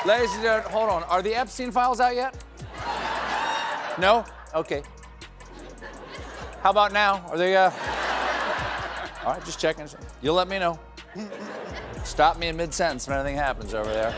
Ladies and gentlemen, hold on. Are the Epstein files out yet? No? Okay. How about now? Are they, All right, just checking. You'll let me know. Stop me in mid-sentence when anything happens over there.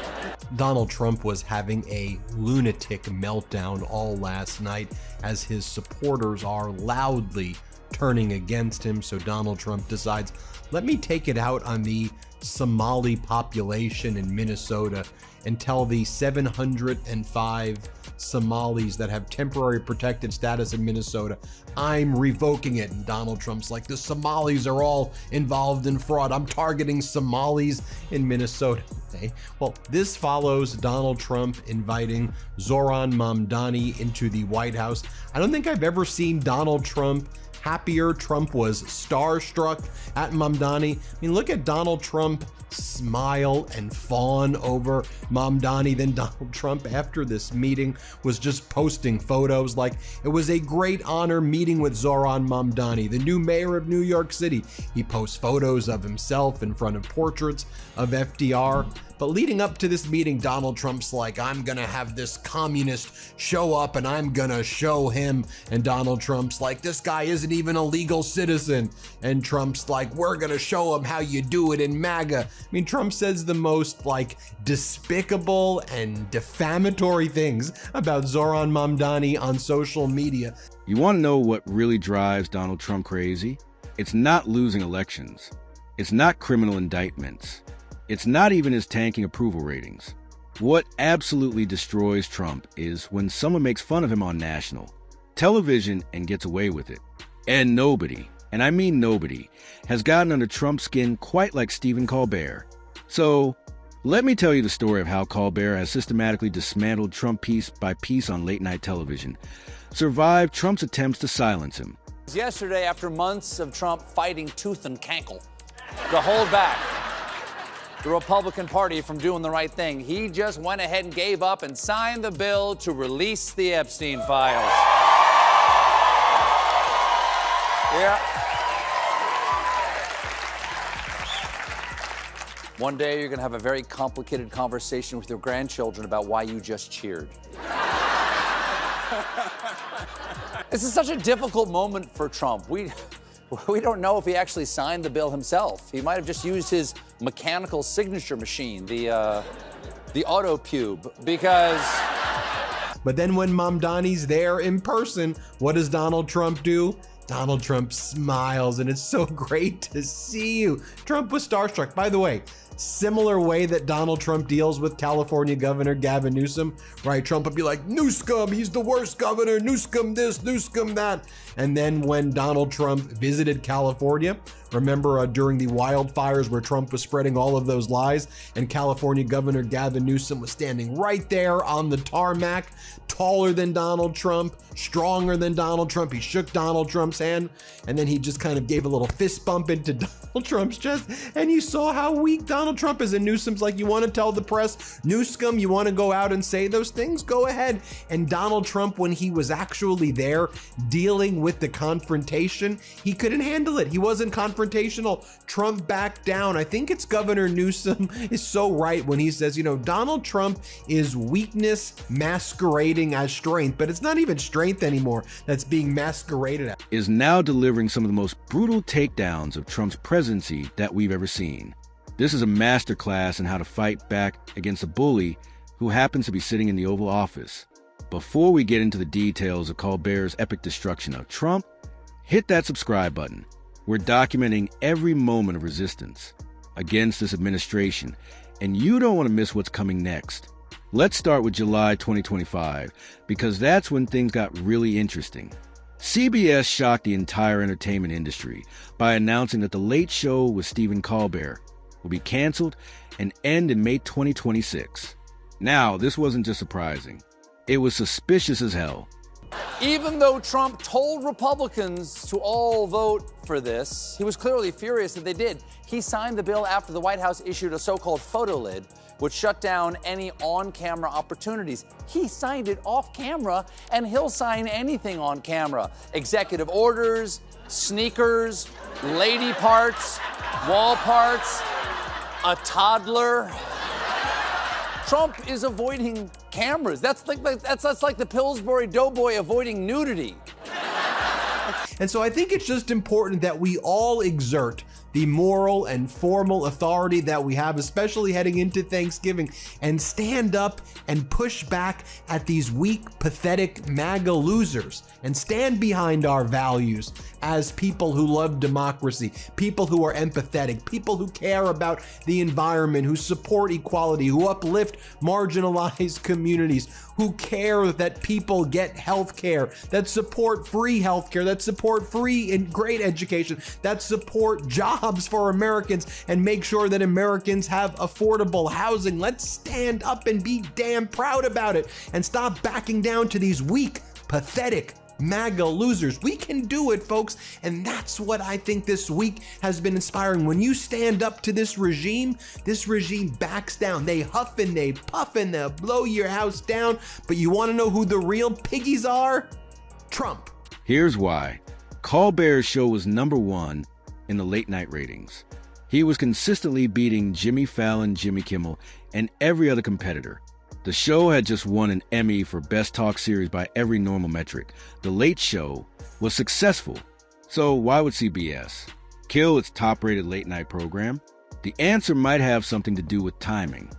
Donald Trump was having a lunatic meltdown all last night as his supporters are loudly turning against him. So Donald Trump decides, let me take it out on the Somali population in Minnesota and tell the 705 Somalis that have temporary protected status in Minnesota, I'm revoking it. And Donald Trump's like, the Somalis are all involved in fraud. I'm targeting Somalis in Minnesota. Okay. Well, this follows Donald Trump inviting Zoran Mamdani into the White House. I don't think I've ever seen Donald Trump happier. Trump was starstruck at Mamdani. I mean, look at Donald Trump smile and fawn over Mamdani. Then Donald Trump, after this meeting, was just posting photos like it was a great honor meeting with Zoran Mamdani, the new mayor of New York City. He posts photos of himself in front of portraits of FDR. But leading up to this meeting, Donald Trump's like, I'm gonna have this communist show up and I'm gonna show him. And Donald Trump's like, this guy isn't even a legal citizen. And Trump's like, we're gonna show him how you do it in MAGA. I mean, Trump says the most like despicable and defamatory things about Zoran Mamdani on social media. You want to know what really drives Donald Trump crazy? It's not losing elections. It's not criminal indictments. It's not even his tanking approval ratings. What absolutely destroys Trump is when someone makes fun of him on national television and gets away with it. And nobody, and I mean nobody, has gotten under Trump's skin quite like Stephen Colbert. So, let me tell you the story of how Colbert has systematically dismantled Trump piece by piece on late-night television, survived Trump's attempts to silence him. Yesterday, after months of Trump fighting tooth and cankle to hold back the Republican Party from doing the right thing, he just went ahead and gave up and signed the bill to release the Epstein files. Yeah. One day you're going to have a very complicated conversation with your grandchildren about why you just cheered. This is such a difficult moment for Trump. We don't know if he actually signed the bill himself. He might have just used his mechanical signature machine, the auto-pube, because... But then when Mamdani's there in person, what does Donald Trump do? Donald Trump smiles, and it's so great to see you. Trump was starstruck. By the way, similar way that Donald Trump deals with California Governor Gavin Newsom, right? Trump would be like, Newsom, he's the worst governor, Newsom this, Newsom that. And then when Donald Trump visited California, remember during the wildfires where Trump was spreading all of those lies, and California Governor Gavin Newsom was standing right there on the tarmac, taller than Donald Trump, stronger than Donald Trump. He shook Donald Trump's hand, and then he just kind of gave a little fist bump into Donald Trump's chest, and you saw how weak Donald Trump is. And Newsom's like, you want to tell the press, Newsom, you want to go out and say those things? Go ahead. And Donald Trump, when he was actually there dealing with the confrontation, he couldn't handle it. He wasn't confrontational. Trump backed down. I think it's Governor Newsom is so right when he says, you know, Donald Trump is weakness masquerading as strength, but it's not even strength anymore that's being masqueraded as. Is now delivering some of the most brutal takedowns of Trump's presidency that we've ever seen. This is a masterclass in how to fight back against a bully who happens to be sitting in the Oval Office. Before we get into the details of Colbert's epic destruction of Trump, hit that subscribe button. We're documenting every moment of resistance against this administration, and you don't want to miss what's coming next. Let's start with July 2025, because that's when things got really interesting. CBS shocked the entire entertainment industry by announcing that The Late Show with Stephen Colbert will be canceled and end in May 2026. Now, this wasn't just surprising. It was suspicious as hell. Even though Trump told Republicans to all vote for this, he was clearly furious that they did. He signed the bill after the White House issued a so-called photo lid, which shut down any on-camera opportunities. He signed it off camera, and he'll sign anything on camera. Executive orders, sneakers, lady parts, wall parts, a toddler. Trump is avoiding cameras. That's like the Pillsbury Doughboy avoiding nudity. And so I think it's just important that we all exert the moral and formal authority that we have, especially heading into Thanksgiving, and stand up and push back at these weak, pathetic MAGA losers, and stand behind our values as people who love democracy, people who are empathetic, people who care about the environment, who support equality, who uplift marginalized communities, who care that people get health care, that support free health care, that support free and great education, that support jobs for Americans and make sure that Americans have affordable housing. Let's stand up and be damn proud about it and stop backing down to these weak, pathetic MAGA losers. We can do it, folks, and that's what I think this week has been inspiring. When you stand up to this regime backs down. They huff and they puff and they'll blow your house down, but you want to know who the real piggies are? Trump. Here's why. Colbert's show was #1 in the late night ratings. He was consistently beating Jimmy Fallon, Jimmy Kimmel, and every other competitor. The show had just won an Emmy for Best Talk Series by every normal metric. The Late Show was successful. So why would CBS kill its top-rated late-night program? The answer might have something to do with timing.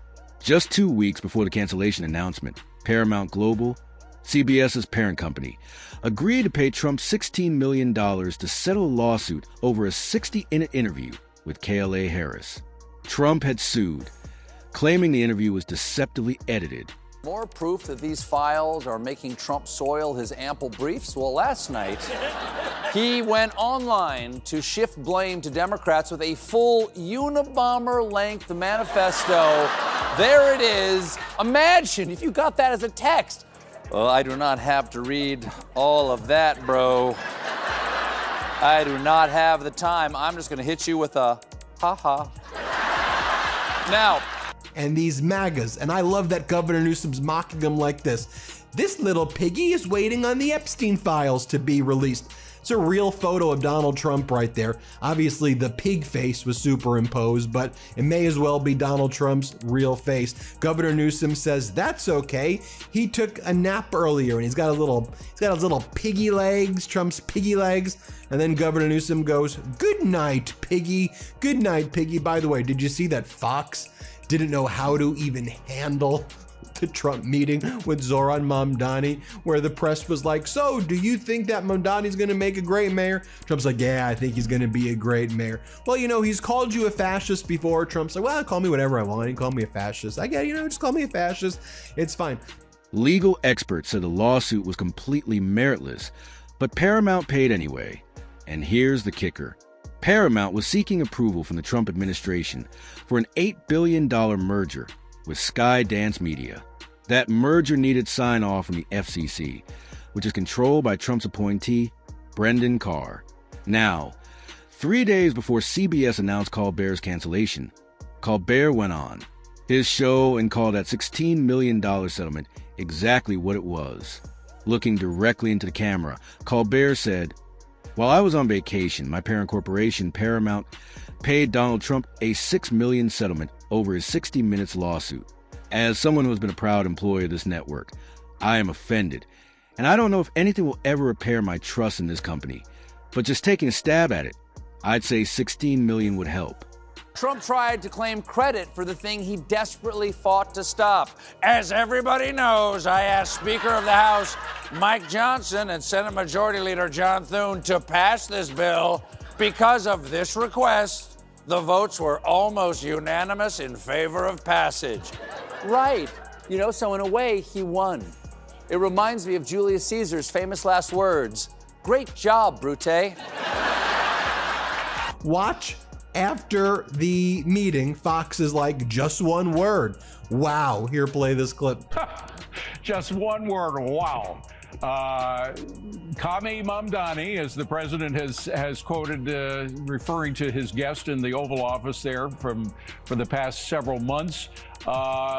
Just 2 weeks before the cancellation announcement, Paramount Global, CBS's parent company, agreed to pay Trump $16 million to settle a lawsuit over a 60-minute interview with KLA Harris. Trump had sued, claiming the interview was deceptively edited. More proof that these files are making Trump soil his ample briefs? Well, last night, he went online to shift blame to Democrats with a full Unabomber-length manifesto. There it is. Imagine if you got that as a text. Well, I do not have to read all of that, bro. I do not have the time. I'm just going to hit you with a ha-ha. Now, and these MAGAs, and I love that Governor Newsom's mocking them like this. This little piggy is waiting on the Epstein files to be released. It's a real photo of Donald Trump right there. Obviously, the pig face was superimposed, but it may as well be Donald Trump's real face. Governor Newsom says that's okay. He took a nap earlier, and he's got his little piggy legs, Trump's piggy legs. And then Governor Newsom goes, "Good night, piggy. Good night, piggy." By the way, did you see that Fox didn't know how to even handle the Trump meeting with Zoran Mamdani, where the press was like, "So, do you think that Mamdani's going to make a great mayor?" Trump's like, "Yeah, I think he's going to be a great mayor." Well, he's called you a fascist before. Trump's like, "Well, call me whatever I want. He called me a fascist. I get, just call me a fascist. It's fine." Legal experts said the lawsuit was completely meritless, but Paramount paid anyway. And here's the kicker. Paramount was seeking approval from the Trump administration for an $8 billion merger with Skydance Media. That merger needed sign-off from the FCC, which is controlled by Trump's appointee, Brendan Carr. Now, 3 days before CBS announced Colbert's cancellation, Colbert went on his show and called that $16 million settlement exactly what it was. Looking directly into the camera, Colbert said, "While I was on vacation, my parent corporation, Paramount, paid Donald Trump a $6 million settlement over his 60 Minutes lawsuit. As someone who has been a proud employee of this network, I am offended, and I don't know if anything will ever repair my trust in this company. But just taking a stab at it, I'd say $16 million would help." Trump tried to claim credit for the thing he desperately fought to stop. As everybody knows, I asked Speaker of the House Mike Johnson and Senate Majority Leader John Thune to pass this bill. Because of this request, the votes were almost unanimous in favor of passage. Right. So in a way, he won. It reminds me of Julius Caesar's famous last words, "Great job, Brute." Watch. After the meeting, Fox is like, "Just one word." Wow, here, play this clip. Just one word, wow. Kami Mamdani, as the president has quoted, referring to his guest in the Oval Office there for the past several months,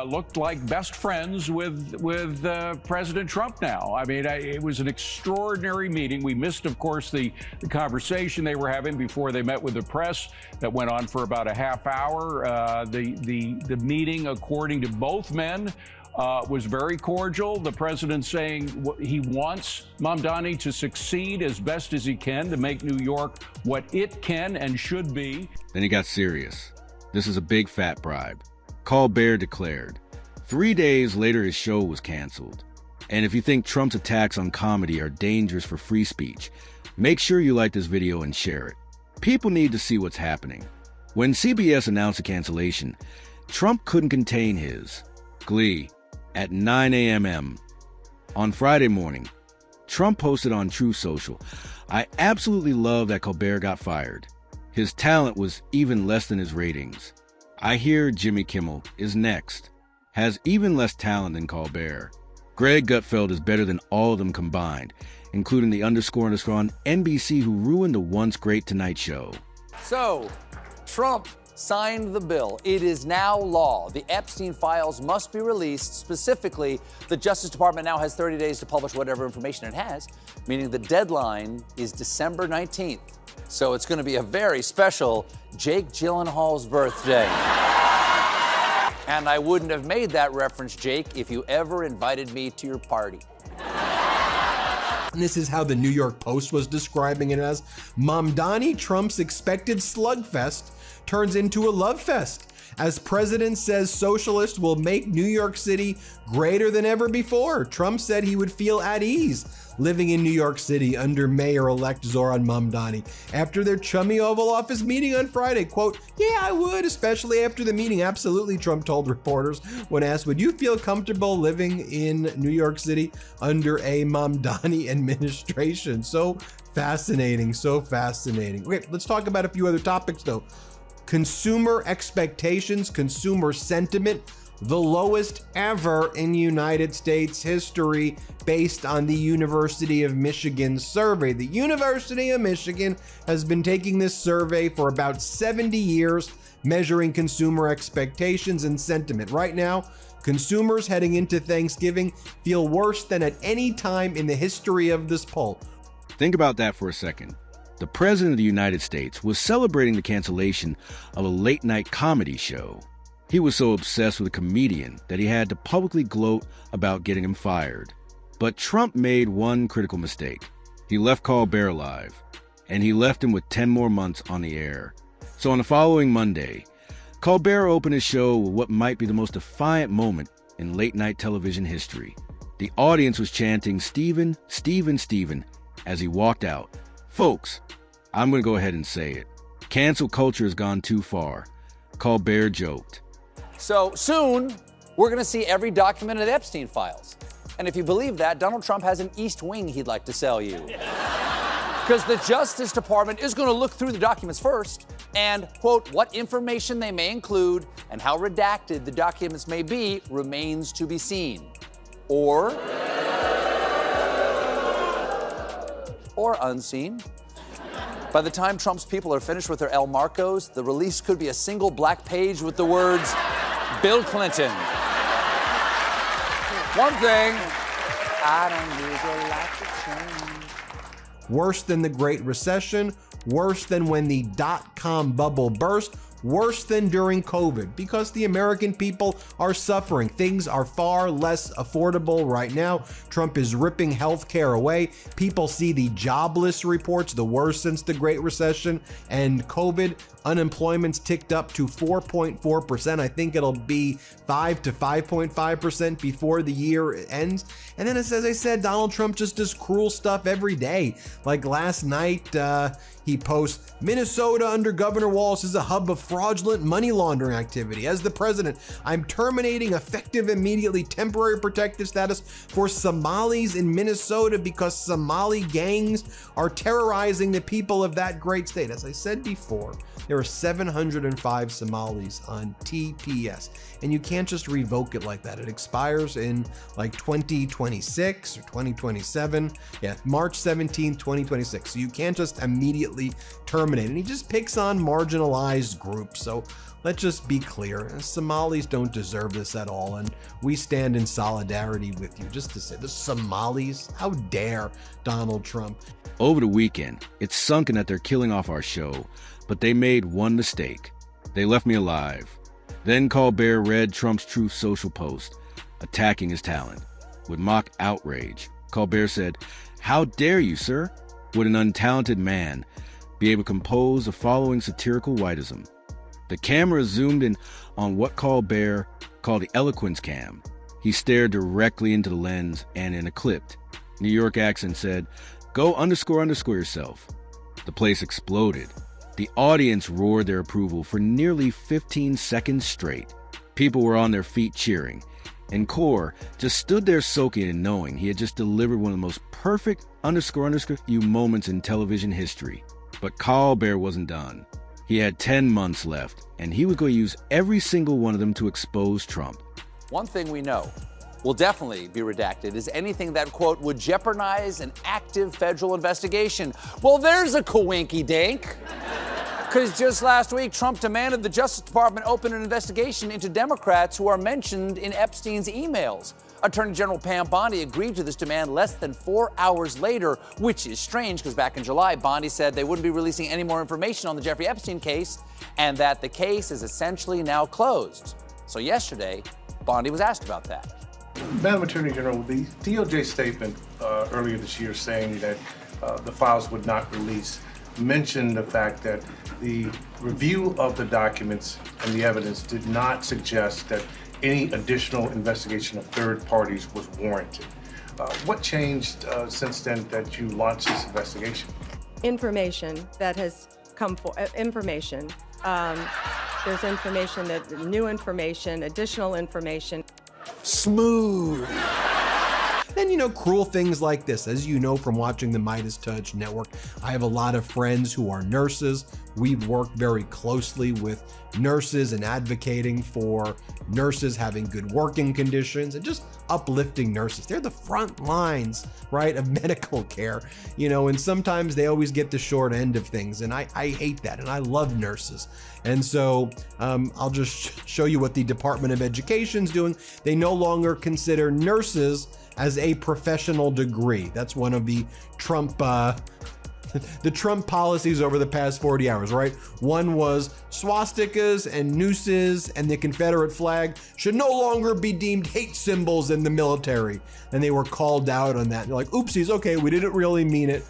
looked like best friends with President Trump now. I mean, it was an extraordinary meeting. We missed, of course, the conversation they were having before they met with the press that went on for about a half hour. The meeting, according to both men, was very cordial. The president saying he wants Mamdani to succeed as best as he can to make New York what it can and should be. Then he got serious. This is a big fat bribe. Colbert declared. 3 days later, his show was canceled. And if you think Trump's attacks on comedy are dangerous for free speech, make sure you like this video and share it. People need to see what's happening. When CBS announced the cancellation, Trump couldn't contain his glee. At 9 a.m. on Friday morning, Trump posted on Truth Social, "I absolutely love that Colbert got fired. His talent was even less than his ratings. I hear Jimmy Kimmel is next, has even less talent than Colbert. Greg Gutfeld is better than all of them combined, including the underscore on NBC who ruined the once great Tonight Show." So, Trump signed the bill. It is now law. The Epstein files must be released. Specifically, the Justice Department now has 30 days to publish whatever information it has, meaning the deadline is December 19th. So it's going to be a very special Jake Gyllenhaal's birthday. And I wouldn't have made that reference, Jake, if you ever invited me to your party. And this is how the New York Post was describing it as: Mamdani, Trump's expected slugfest, turns into a love fest, as president says socialists will make New York City greater than ever before. Trump said he would feel at ease living in New York City under Mayor-elect Zoran Mamdani after their chummy Oval Office meeting on Friday. Quote, "Yeah, I would, especially after the meeting. Absolutely," Trump told reporters when asked, "Would you feel comfortable living in New York City under a Mamdani administration?" So fascinating, so fascinating. Okay, let's talk about a few other topics though. Consumer expectations, consumer sentiment, the lowest ever in United States history based on the University of Michigan survey. The University of Michigan has been taking this survey for about 70 years, measuring consumer expectations and sentiment. Right now, consumers heading into Thanksgiving feel worse than at any time in the history of this poll. Think about that for a second. The President of the United States was celebrating the cancellation of a late-night comedy show. He was so obsessed with a comedian that he had to publicly gloat about getting him fired. But Trump made one critical mistake. He left Colbert alive, and he left him with 10 more months on the air. So on the following Monday, Colbert opened his show with what might be the most defiant moment in late-night television history. The audience was chanting, "Stephen, Stephen, Stephen," as he walked out. Folks, I'm going to go ahead and say it. Cancel culture has gone too far. Colbert joked. So soon, we're going to see every document of the Epstein files. And if you believe that, Donald Trump has an East Wing he'd like to sell you. Because the Justice Department is going to look through the documents first and, quote, "what information they may include and how redacted the documents may be remains to be seen." Or unseen. By the time Trump's people are finished with their El Marcos, the release could be a single black page with the words, "Bill Clinton." One thing I don't usually like to change. Worse than the Great Recession, worse than when the dot-com bubble burst, worse than during COVID, because the American people are suffering. Things are far less affordable right now. Trump is ripping healthcare away. People see the jobless reports, the worst since the Great Recession, and COVID. Unemployment's ticked up to 4.4%. I think it'll be 5 to 5.5% before the year ends. And then, as I said, Donald Trump just does cruel stuff every day. Like last night, he posts, "Minnesota under Governor Walz is a hub of fraudulent money laundering activity. As the president, I'm terminating effective immediately temporary protective status for Somalis in Minnesota because Somali gangs are terrorizing the people of that great state." As I said before, there There are 705 Somalis on TPS, and you can't just revoke it like that. It expires in like 2026 or 2027. Yeah, March 17, 2026. So you can't just immediately terminate. And he just picks on marginalized groups. So let's just be clear. Somalis don't deserve this at all, and we stand in solidarity with you. Just to say, the Somalis, how dare Donald Trump? Over the weekend, it's sunken that they're killing off our show, but they made one mistake. They left me alive. Then Colbert read Trump's Truth Social post, attacking his talent. With mock outrage, Colbert said, "How dare you, sir? Would an untalented man be able to compose the following satirical whiteism?" The camera zoomed in on what Colbert called the eloquence cam. He stared directly into the lens and in a clipped New York accent said, "Go _ yourself." The place exploded. The audience roared their approval for nearly 15 seconds straight. People were on their feet cheering, and Core just stood there soaking in knowing he had just delivered one of the most perfect _ you moments in television history. But Colbert wasn't done. He had 10 months left, and he was going to use every single one of them to expose Trump. One thing we know will definitely be redacted is anything that, quote, would jeopardize an active federal investigation. Well, there's a coinky-dink. Because just last week, Trump demanded the Justice Department open an investigation into Democrats who are mentioned in Epstein's emails. Attorney General Pam Bondi agreed to this demand less than 4 hours later, which is strange because back in July, Bondi said they wouldn't be releasing any more information on the Jeffrey Epstein case and that the case is essentially now closed. So yesterday, Bondi was asked about that. Madam Attorney General, the DOJ statement earlier this year saying that the files would not release mentioned the fact that the review of the documents and the evidence did not suggest that any additional investigation of third parties was warranted. What changed since then that you launched this investigation? Information that has come for information. There's information that new information, additional information. Smooth. Then, cruel things like this. As you know from watching the Midas Touch Network, I have a lot of friends who are nurses. We've worked very closely with nurses and advocating for nurses having good working conditions and just uplifting nurses. They're the front lines, right, of medical care, and sometimes they always get the short end of things. And I hate that. And I love nurses. And so I'll just show you what the Department of Education's doing. They no longer consider nurses as a professional degree. That's one of the Trump policies over the past 40 hours, right? One was swastikas and nooses and the Confederate flag should no longer be deemed hate symbols in the military. And they were called out on that. They're like, oopsies, okay, we didn't really mean it.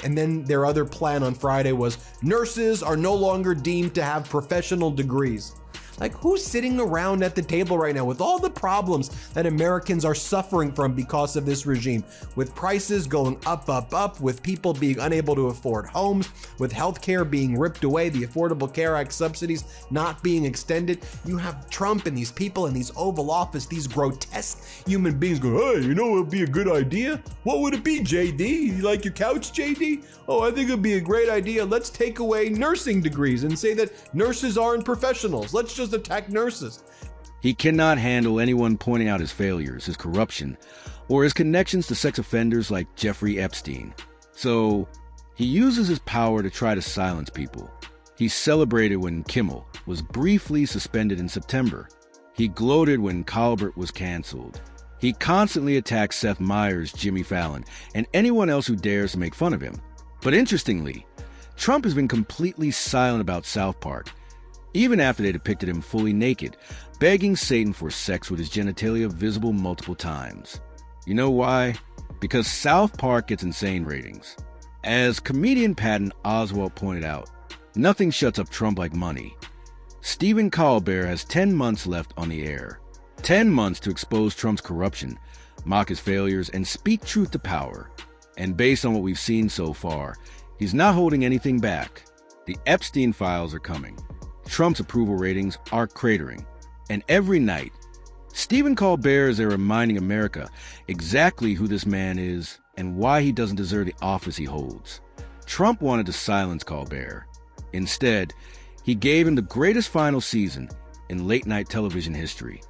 And then their other plan on Friday was nurses are no longer deemed to have professional degrees. Like, who's sitting around at the table right now with all the problems that Americans are suffering from because of this regime, with prices going up, with people being unable to afford homes, with healthcare being ripped away, the Affordable Care Act subsidies not being extended? You have Trump and these people in these Oval Office, these grotesque human beings go, hey, it would be a good idea? What would it be, JD? You like your couch, JD? Oh, I think it'd be a great idea. Let's take away nursing degrees and say that nurses aren't professionals. Let's just attack nurses. He cannot handle anyone pointing out his failures, his corruption, or his connections to sex offenders like Jeffrey Epstein. So he uses his power to try to silence people. He celebrated when Kimmel was briefly suspended in September. He gloated when Colbert was canceled. He constantly attacks Seth Meyers, Jimmy Fallon, and anyone else who dares to make fun of him. But interestingly, Trump has been completely silent about South Park, even after they depicted him fully naked, begging Satan for sex with his genitalia visible multiple times. You know why? Because South Park gets insane ratings. As comedian Patton Oswalt pointed out, nothing shuts up Trump like money. Stephen Colbert has 10 months left on the air. 10 months to expose Trump's corruption, mock his failures, and speak truth to power. And based on what we've seen so far, he's not holding anything back. The Epstein files are coming. Trump's approval ratings are cratering. And every night, Stephen Colbert is there reminding America exactly who this man is and why he doesn't deserve the office he holds. Trump wanted to silence Colbert. Instead, he gave him the greatest final season in late-night television history.